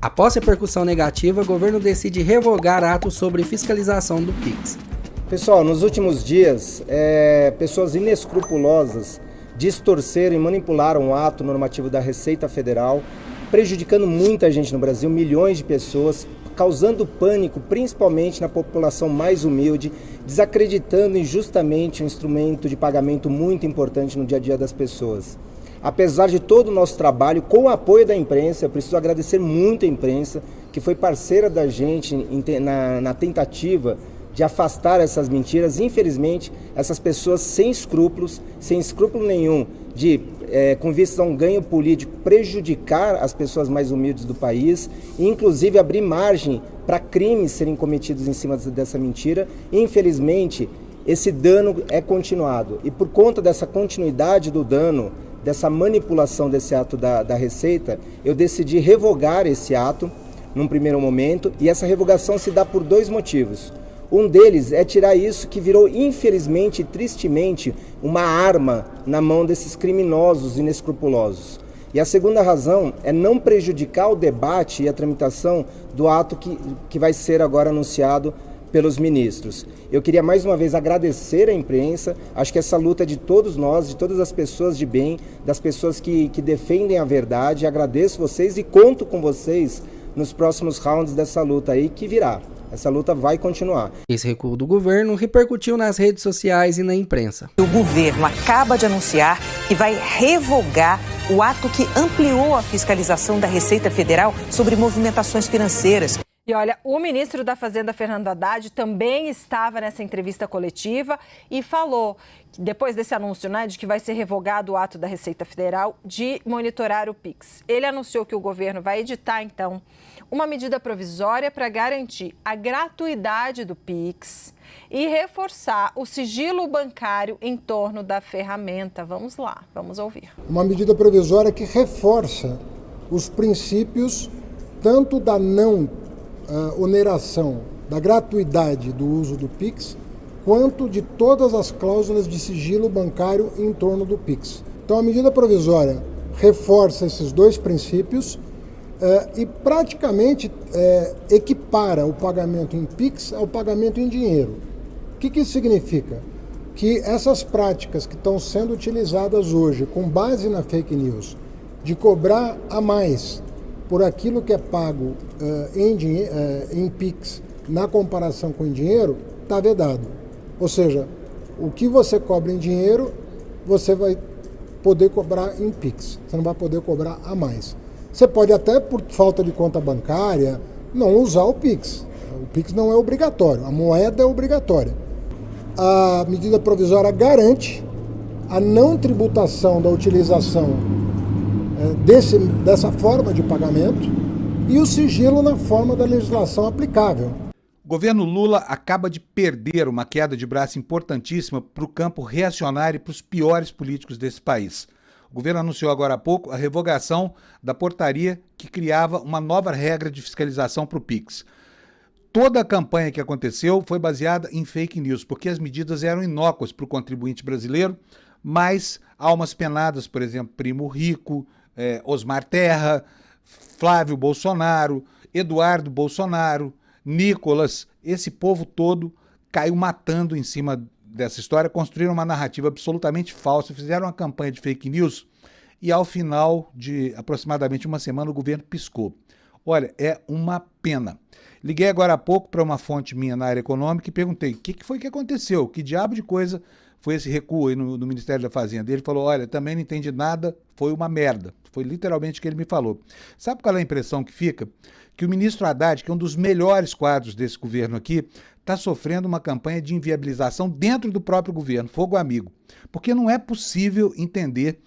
Após repercussão negativa, o governo decide revogar ato sobre fiscalização do Pix. Pessoal, nos últimos dias, pessoas inescrupulosas distorceram e manipularam o ato normativo da Receita Federal, prejudicando muita gente no Brasil, milhões de pessoas, causando pânico, principalmente na população mais humilde, desacreditando injustamente um instrumento de pagamento muito importante no dia a dia das pessoas. Apesar de todo o nosso trabalho, com o apoio da imprensa, eu preciso agradecer muito a imprensa, que foi parceira da gente na tentativa de afastar essas mentiras. Infelizmente, essas pessoas sem escrúpulo nenhum, com vista a um ganho político, prejudicar as pessoas mais humildes do país, e inclusive abrir margem para crimes serem cometidos em cima dessa mentira. Infelizmente, esse dano é continuado. E por conta dessa continuidade do dano, dessa manipulação desse ato da Receita, eu decidi revogar esse ato num primeiro momento, e essa revogação se dá por dois motivos. Um deles é tirar isso que virou, infelizmente e tristemente, uma arma na mão desses criminosos inescrupulosos. E a segunda razão é não prejudicar o debate e a tramitação do ato que vai ser agora anunciado pelos ministros. Eu queria mais uma vez agradecer à imprensa. Acho que essa luta é de todos nós, de todas as pessoas de bem, das pessoas que defendem a verdade. Agradeço vocês e conto com vocês nos próximos rounds dessa luta aí que virá. Essa luta vai continuar. Esse recuo do governo repercutiu nas redes sociais e na imprensa. O governo acaba de anunciar que vai revogar o ato que ampliou a fiscalização da Receita Federal sobre movimentações financeiras. E olha, o ministro da Fazenda, Fernando Haddad, também estava nessa entrevista coletiva e falou, depois desse anúncio, né, de que vai ser revogado o ato da Receita Federal de monitorar o Pix. Ele anunciou que o governo vai editar, então, uma medida provisória para garantir a gratuidade do Pix e reforçar o sigilo bancário em torno da ferramenta. Vamos lá, vamos ouvir. Uma medida provisória que reforça os princípios tanto da não oneração, da gratuidade do uso do Pix, quanto de todas as cláusulas de sigilo bancário em torno do Pix. Então a medida provisória reforça esses dois princípios e praticamente equipara o pagamento em Pix ao pagamento em dinheiro. O que isso significa? Que essas práticas que estão sendo utilizadas hoje com base na fake news, de cobrar a mais por aquilo que é pago em Pix na comparação com em dinheiro, está vedado. Ou seja, o que você cobra em dinheiro, você vai poder cobrar em Pix. Você não vai poder cobrar a mais. Você pode até, por falta de conta bancária, não usar o Pix. O Pix não é obrigatório, a moeda é obrigatória. A medida provisória garante a não tributação da utilização dessa forma de pagamento e o sigilo na forma da legislação aplicável. O governo Lula acaba de perder uma queda de braço importantíssima para o campo reacionário e para os piores políticos desse país. O governo anunciou agora há pouco a revogação da portaria que criava uma nova regra de fiscalização para o Pix. Toda a campanha que aconteceu foi baseada em fake news, porque as medidas eram inócuas para o contribuinte brasileiro, mas almas penadas, por exemplo, Primo Rico, Osmar Terra, Flávio Bolsonaro, Eduardo Bolsonaro, Nicolas, esse povo todo caiu matando em cima dessa história, construíram uma narrativa absolutamente falsa, fizeram uma campanha de fake news e ao final de aproximadamente uma semana o governo piscou. Olha, é uma pena. Liguei agora há pouco para uma fonte minha na área econômica e perguntei o que foi que aconteceu, que diabo de coisa foi esse recuo aí no Ministério da Fazenda. Ele falou, olha, também não entendi nada, foi uma merda. Foi literalmente o que ele me falou. Sabe qual é a impressão que fica? Que o ministro Haddad, que é um dos melhores quadros desse governo aqui, está sofrendo uma campanha de inviabilização dentro do próprio governo, fogo amigo. Porque não é possível entender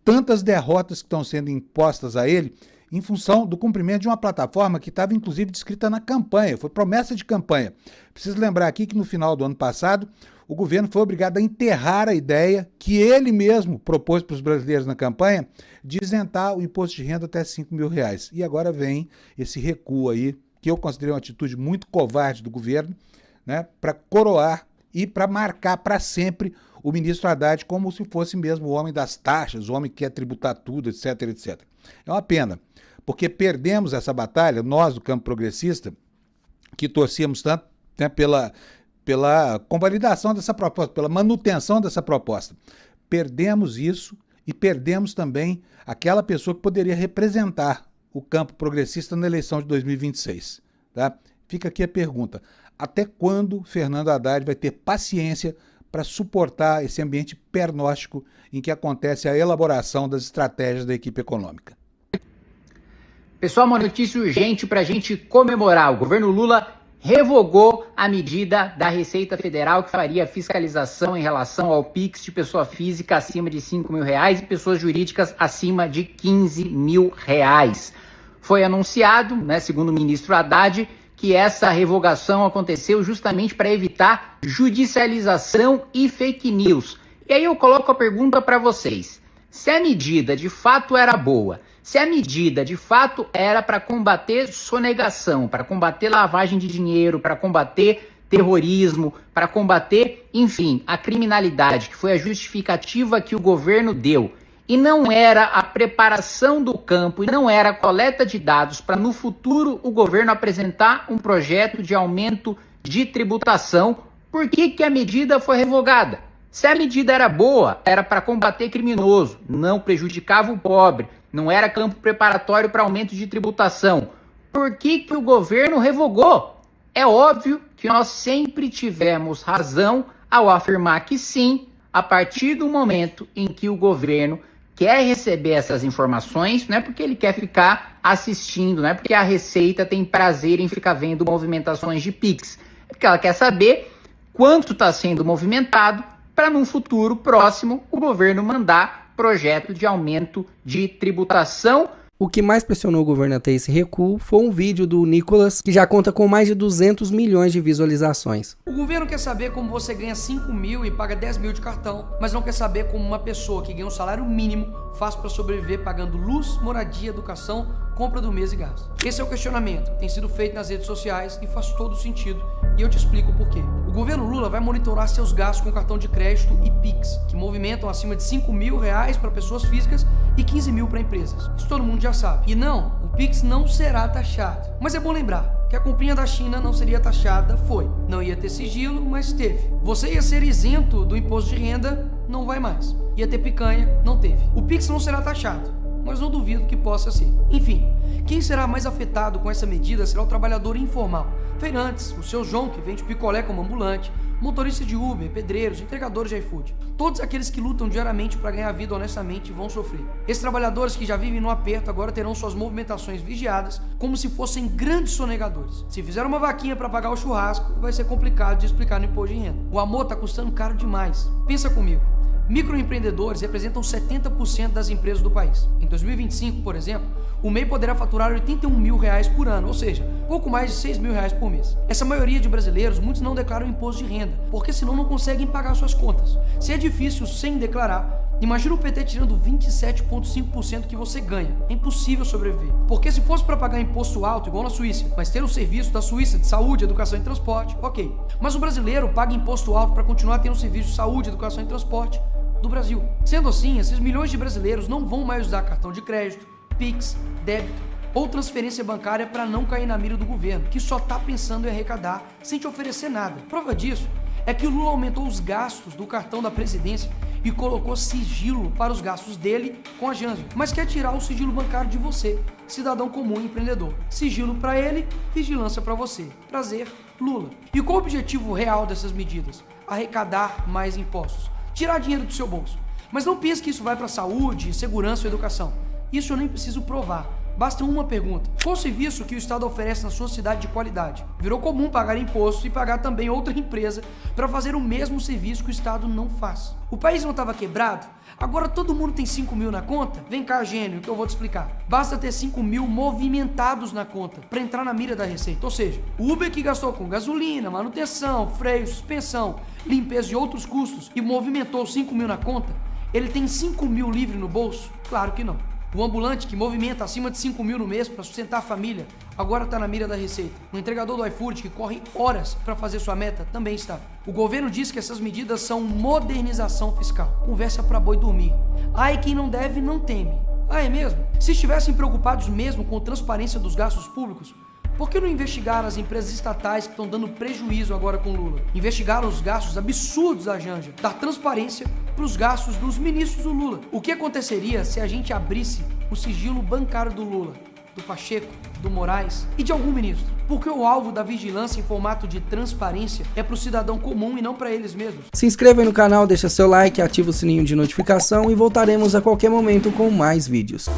tantas derrotas que estão sendo impostas a ele em função do cumprimento de uma plataforma que estava inclusive descrita na campanha, foi promessa de campanha. Preciso lembrar aqui que no final do ano passado, o governo foi obrigado a enterrar a ideia que ele mesmo propôs para os brasileiros na campanha de isentar o imposto de renda até R$5.000. E agora vem esse recuo aí, que eu considerei uma atitude muito covarde do governo, né, para coroar e para marcar para sempre o ministro Haddad como se fosse mesmo o homem das taxas, o homem que quer tributar tudo, etc, etc. É uma pena, porque perdemos essa batalha, nós do campo progressista, que torcíamos tanto, né, pela convalidação dessa proposta, pela manutenção dessa proposta. Perdemos isso e perdemos também aquela pessoa que poderia representar o campo progressista na eleição de 2026. Tá? Fica aqui a pergunta: até quando Fernando Haddad vai ter paciência para suportar esse ambiente pernóstico em que acontece a elaboração das estratégias da equipe econômica? Pessoal, uma notícia urgente para a gente comemorar. O governo Lula revogou a medida da Receita Federal que faria fiscalização em relação ao PIX de pessoa física acima de R$5.000 e pessoas jurídicas acima de R$15.000. Foi anunciado, né, segundo o ministro Haddad, que essa revogação aconteceu justamente para evitar judicialização e fake news. E aí eu coloco a pergunta para vocês: se a medida de fato era boa, se a medida de fato era para combater sonegação, para combater lavagem de dinheiro, para combater terrorismo, para combater, enfim, a criminalidade, que foi a justificativa que o governo deu, e não era a preparação do campo, e não era a coleta de dados para no futuro o governo apresentar um projeto de aumento de tributação, por que a medida foi revogada? Se a medida era boa, era para combater criminoso, não prejudicava o pobre, não era campo preparatório para aumento de tributação, por que o governo revogou? É óbvio que nós sempre tivemos razão ao afirmar que sim, a partir do momento em que o governo quer receber essas informações, não é porque ele quer ficar assistindo, não é porque a Receita tem prazer em ficar vendo movimentações de PIX, é porque ela quer saber quanto está sendo movimentado para num futuro próximo o governo mandar projeto de aumento de tributação. O que mais pressionou o governo a ter esse recuo foi um vídeo do Nicolas, que já conta com mais de 200 milhões de visualizações. O governo quer saber como você ganha 5 mil e paga 10 mil de cartão, mas não quer saber como uma pessoa que ganha um salário mínimo faz para sobreviver pagando luz, moradia, educação, compra do mês e gás. Esse é o questionamento que tem sido feito nas redes sociais e faz todo sentido, e eu te explico por quê. O governo Lula vai monitorar seus gastos com cartão de crédito e PIX, que movimentam acima de R$5.000 para pessoas físicas e 15 mil para empresas. Isso todo mundo já sabe. E não, o PIX não será taxado. Mas é bom lembrar que a comprinha da China não seria taxada, foi. Não ia ter sigilo, mas teve. Você ia ser isento do imposto de renda, não vai mais. Ia ter picanha, não teve. O PIX não será taxado, mas não duvido que possa ser. Enfim, quem será mais afetado com essa medida será o trabalhador informal. Feirantes, o seu João que vende picolé como ambulante, motoristas de Uber, pedreiros, entregadores de iFood. Todos aqueles que lutam diariamente para ganhar vida honestamente vão sofrer. Esses trabalhadores que já vivem no aperto agora terão suas movimentações vigiadas como se fossem grandes sonegadores. Se fizer uma vaquinha para pagar o churrasco, vai ser complicado de explicar no imposto de renda. O amor está custando caro demais. Pensa comigo. Microempreendedores representam 70% das empresas do país. Em 2025, por exemplo, o MEI poderá faturar R$81 mil por ano, ou seja, pouco mais de R$6.000 por mês. Essa maioria de brasileiros, muitos não declaram imposto de renda, porque senão não conseguem pagar suas contas. Se é difícil sem declarar, imagina o PT tirando 27,5% que você ganha. É impossível sobreviver. Porque se fosse para pagar imposto alto, igual na Suíça, mas ter o serviço da Suíça de saúde, educação e transporte, ok. Mas o brasileiro paga imposto alto para continuar tendo o serviço de saúde, educação e transporte do Brasil. Sendo assim, esses milhões de brasileiros não vão mais usar cartão de crédito, PIX, débito ou transferência bancária para não cair na mira do governo, que só está pensando em arrecadar sem te oferecer nada. Prova disso é que o Lula aumentou os gastos do cartão da presidência e colocou sigilo para os gastos dele com a Janssen, mas quer tirar o sigilo bancário de você, cidadão comum e empreendedor. Sigilo para ele, vigilância para você. Prazer, Lula. E qual o objetivo real dessas medidas? Arrecadar mais impostos. Tirar dinheiro do seu bolso. Mas não pense que isso vai para saúde, segurança ou educação. Isso eu nem preciso provar. Basta uma pergunta. Qual serviço que o Estado oferece na sua cidade de qualidade? Virou comum pagar imposto e pagar também outra empresa para fazer o mesmo serviço que o Estado não faz. O país não estava quebrado? Agora todo mundo tem 5 mil na conta? Vem cá, gênio, que eu vou te explicar. Basta ter 5 mil movimentados na conta para entrar na mira da Receita. Ou seja, o Uber que gastou com gasolina, manutenção, freio, suspensão, limpeza e outros custos e movimentou 5 mil na conta, ele tem 5 mil livre no bolso? Claro que não. O ambulante que movimenta acima de 5 mil no mês para sustentar a família, agora está na mira da Receita. O entregador do iFood que corre horas para fazer sua meta, também está. O governo diz que essas medidas são modernização fiscal. Conversa para boi dormir. Ai, quem não deve, não teme. Ah, é mesmo? Se estivessem preocupados mesmo com a transparência dos gastos públicos, por que não investigaram as empresas estatais que estão dando prejuízo agora com Lula? Investigaram os gastos absurdos da Janja, dar transparência para os gastos dos ministros do Lula. O que aconteceria se a gente abrisse o sigilo bancário do Lula, do Pacheco, do Moraes e de algum ministro? Porque o alvo da vigilância em formato de transparência é para o cidadão comum e não para eles mesmos. Se inscreva aí no canal, deixa seu like, ativa o sininho de notificação e voltaremos a qualquer momento com mais vídeos.